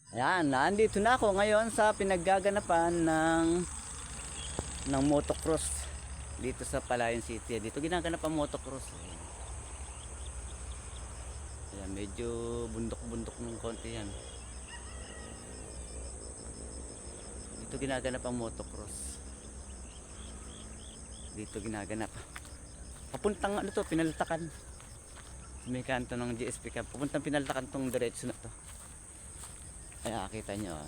Ayan, nandito na ako ngayon sa pinaggaganapan ng motocross dito sa Palayan City. Dito ginaganap ang motocross. Ayan, medyo bundok-bundok ng konti yan. Dito ginaganap ang motocross. Dito ginaganap. Papuntang ano to, Pinaltakan. May kanto ng GSP Cup. Papuntang Pinaltakan tong diretso na to. Ayan, kita nyo.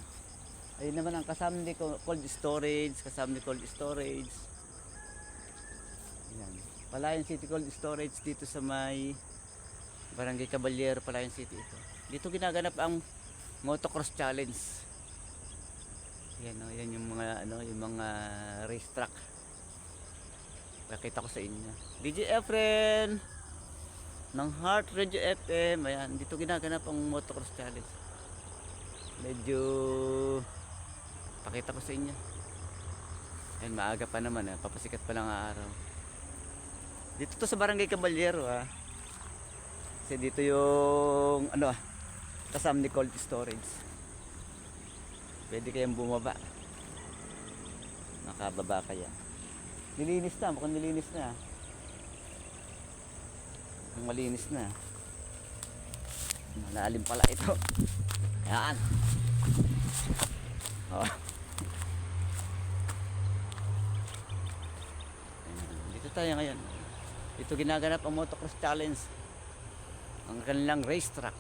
Ayun naman ang kasama ni cold storage. Kasama ni cold storage. Ayan. Palayan City Cold Storage dito sa may Barangay Caballero, Palayan City ito. Dito ginaganap ang motocross challenge. Ayan, no, yan yung mga yung mga racetrack. Pakita ko sa inyo. DJ Efren ng Heart Radio FM. Ayan, dito ginaganap ang motocross challenge. Medyo pakita ko sa inyo. Ayan, maaga pa naman, papasikat pa lang ang araw. Dito to sa Barangay Caballero, kasi dito yung kasama ni cold storage. Pwede kayong bumaba, makababa kaya. Nilinis na, mukhang nilinis na. Malinis na. Malalim pala ito. Ayan. Oh. Dito tayo ngayon. Dito ginaganap ang motocross challenge. Ang kanilang racetrack.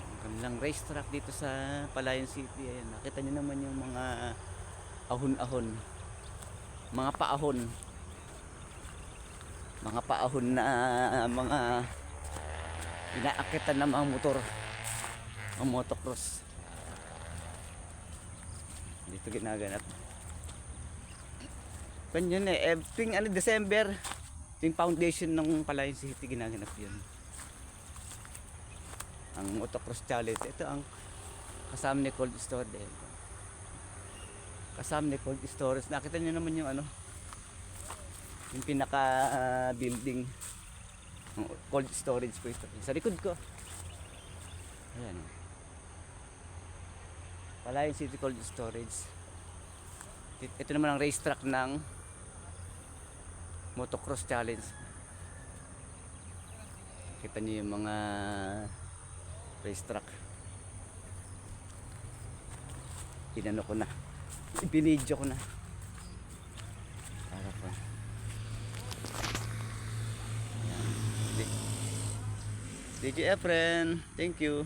Ang kanilang racetrack dito sa Palayan City. Ayan, nakita niyo naman yung mga ahon-ahon. Mga paahon. Mga paahon na mga inaakitan ng mga motor. Ang motocross. Dito ginaganap. Ganyan tuwing December, yung foundation ng Palayan City ginaganap yun. Ang motocross challenge. Ito ang kasama ni cold storage. Kasama ni cold storage. Nakita niyo naman yung yung pinaka building ng cold storage ko ito. Sa likod ko. Ayan. Palayan City Cold Storage. Ito naman ang racetrack ng motocross challenge. Kita niyo yung mga racetrack. Inano ko na. Ibinidyo ko na. Para pa. DJ Efren, thank you.